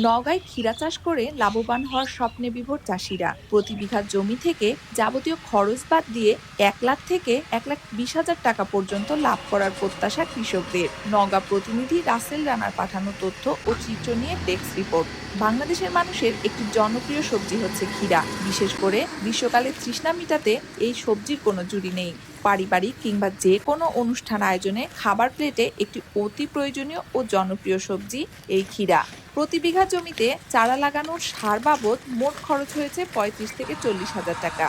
নওগাঁয় ক্ষীরা চাষ করে লাভবান হওয়ার স্বপ্নে বিভোর চাষিরা প্রতি বিঘা জমি থেকে যাবতীয় খরচ বাদ দিয়ে 1 লাখ থেকে 1,20,000 টাকা পর্যন্ত লাভ করার প্রত্যাশা কৃষকদের। নওগাঁ প্রতিনিধি রাসেল রানার পাঠানো তথ্য ও চিত্র নিয়ে ডেস্ক রিপোর্ট। বাংলাদেশের মানুষের একটি জনপ্রিয় সবজি হচ্ছে ক্ষীরা। বিশেষ করে গ্রীষ্মকালে তৃষ্ণা মিটাতে এই সবজির কোনো জুড়ি নেই। পারিবারিক কিংবা যে কোনো অনুষ্ঠান আয়োজনে খাবার প্লেটে একটি অতি প্রয়োজনীয় ও জনপ্রিয় সবজি এই ক্ষীরা। প্রতি বিঘা জমিতে চারা লাগানোর সার বাবদ মোট খরচ হয়েছে 35 থেকে 40,000 টাকা।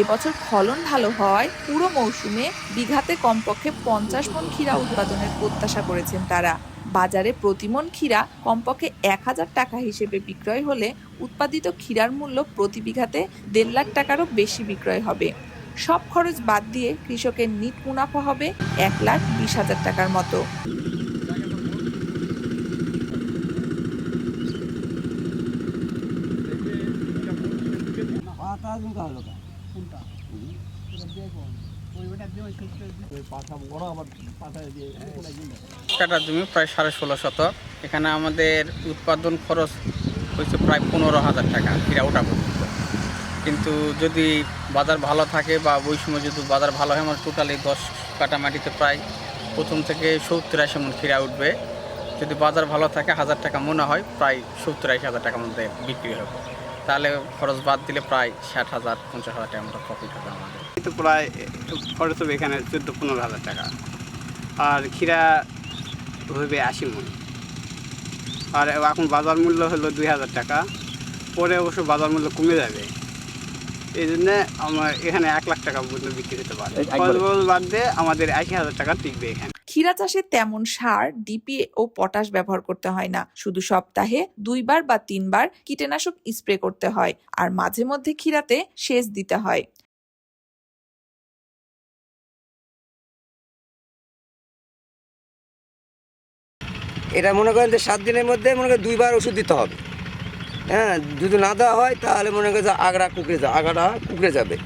এবছর ফলন ভালো হওয়ায় পুরো মৌসুমে বিঘাতে কমপক্ষে 50 মণ ক্ষীরা উৎপাদনের প্রত্যাশা করেছেন তারা। বাজারে প্রতি মণ ক্ষীরা কমপক্ষে 1,000 টাকা হিসেবে বিক্রয় হলে উৎপাদিত ক্ষীরার মূল্য প্রতি বিঘাতে 1.5 লাখ টাকারও বেশি বিক্রয় হবে। সব খরচ বাদ দিয়ে কৃষকের নিট মুনাফা হবে 1,20,000 টাকার মতো। কাটা জমি প্রায় 16.5 শতক। এখানে আমাদের উৎপাদন খরচ হয়েছে প্রায় 15,000 টাকা ক্ষীরা ওঠা পর্যন্ত। কিন্তু যদি বাজার ভালো থাকে বা ওই সময় যদি বাজার ভালো হয়, আমার টোটালি 10 কাটা মাটিতে প্রায় প্রথম থেকে 70-80 মণ ক্ষীরা উঠবে। যদি বাজার ভালো থাকে 1000 টাকা মনে হয় প্রায় 70-80 হাজার টাকার মধ্যে বিক্রি হবে। তাহলে খরচ বাদ দিলে প্রায় 60,000-50,000 টাকার মতো প্রফিট হবে আমাদের। কিন্তু প্রায় খরচ হবে এখানে 14-15 হাজার টাকা। আর ক্ষীরা হবে 80 মণ। আর এখন বাজার মূল্য হলো 2,000 টাকা। পরে অবশ্য বাজার মূল্য কমে যাবে। এই জন্য আমার এখানে 1 লাখ টাকা পর্যন্ত বিক্রি হতে পারে। খরচ বাদ দিয়ে আমাদের 80,000 টাকা টিকবে এখানে। ক্ষীরা চাষে তেমন সার, ডিপি ও পটাশ ব্যবহার করতে হয় না। শুধু সপ্তাহে 2 বার বা 3 বার কীটনাশক স্প্রে করতে হয় আর মাঝে মধ্যে ক্ষীরাতে সেচ দিতে হয়। এটা মনে করেন যে 7 দিনের মধ্যে মনে করেন 2 বার ওষুধ দিতে হবে। হ্যাঁ, যদি না দেওয়া হয় তাহলে মনে করেন যে আগাটা কুকড়ে যাবে।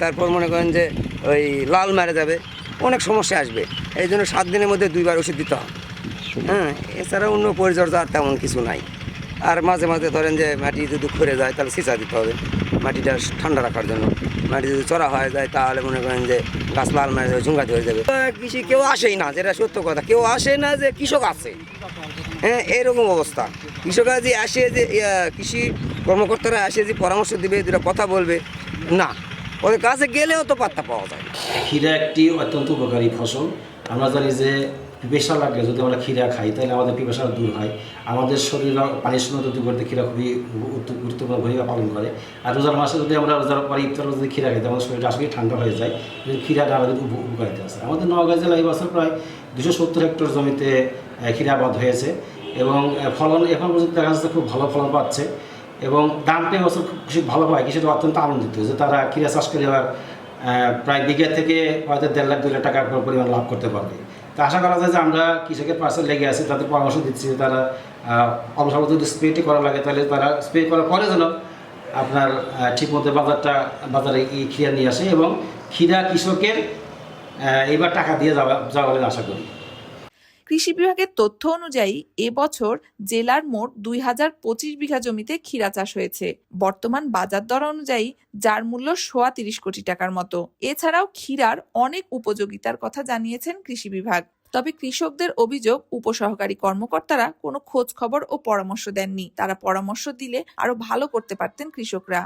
তারপর মনে করেন যে ওই লাল মারা যাবে, অনেক সমস্যা আসবে। এই জন্য 7 দিনের মধ্যে 2 বার ওষুধ দিতে হয়। হ্যাঁ, এছাড়া অন্য পরিচর্যা আর তেমন কিছু নাই। আর মাঝে মাঝে ধরেন যে মাটি যদি ক্ষরে যায় তাহলে সিঁচা দিতে হবে মাটিটা ঠান্ডা রাখার জন্য। মাটি যদি চড়া হয়ে যায় তাহলে মনে করেন যে গাছ লাল মারা যাবে, ঝুঙ্গাতে হয়ে যাবে। কৃষি কেউ আসেই না, যেটা সত্য কথা, কেউ আসে না যে কৃষক আছে। হ্যাঁ, এরকম অবস্থা। কৃষকরা যে আসে, যে কৃষি কর্মকর্তারা আসে যে পরামর্শ দিবে, যেটা কথা বলবে, না, ওদের কাছে গেলেও তো পাত্তা পাওয়া যায় না। ক্ষীরা একটি অত্যন্ত উপকারী ফসল। আমরা জানি যে পিপাসা লাগলে যদি আমরা ক্ষীরা খাই তাহলে আমাদের পিপাসা দূর হয়। আমাদের শরীরে পানির শূন্যতা দূর করতে ক্ষীরা খুবই গুরুত্বপূর্ণ ভূমিকা পালন করে। আর রোজার মাসে যদি আমরা রোজার পরে ইফতার যদি ক্ষীরা খাই আমাদের শরীরটা আসলে ঠান্ডা হয়ে যায়। ক্ষীরাটা আমাদের উপকারিতা আছে। আমাদের নওগাঁ জেলায় এই বছর প্রায় 270 হেক্টর জমিতে ক্ষীরা আবাদ হয়েছে এবং ফলন এখন পর্যন্ত দেখা যাচ্ছে খুব ভালো ফলন পাচ্ছে এবং দামটা এবছর খুব ভালো পায়। কৃষকরা অত্যন্ত আনন্দিত যে তারা ক্ষীরা চাষ করে এবার প্রায় বিঘা থেকে হয়তো 1.5 লাখ 2 লাখ টাকার পরিমাণ লাভ করতে পারবে। তো আশা করা যায় যে আমরা কৃষকের পাশে লেগে আছি, তাদের পরামর্শ দিচ্ছি যে তারা অল্প স্বল্প যদি স্প্রেটি করা লাগে তাহলে তারা স্প্রে করার পরে যেন আপনার ঠিকমতো বাজারে এই ক্ষীরা নিয়ে আসে এবং ক্ষীরা কৃষকের এবার টাকা দিয়ে যাওয়া বলে আশা করি। কৃষি বিভাগের তথ্য অনুযায়ী এবছর জেলার মোট 2,025 বিঘা জমিতে ক্ষীরা চাষ হয়েছে। বর্তমান বাজার দর অনুযায়ী যার মূল্য 30 কোটি টাকার মতো। এছাড়াও ক্ষীরার অনেক উপযোগিতার কথা জানিয়েছেন কৃষি বিভাগ। তবে কৃষকদের অভিযোগ, উপসহকারী কর্মকর্তারা কোনো খোঁজ খবর ও পরামর্শ দেননি। তারা পরামর্শ দিলে আরো ভালো করতে পারতেন কৃষকরা।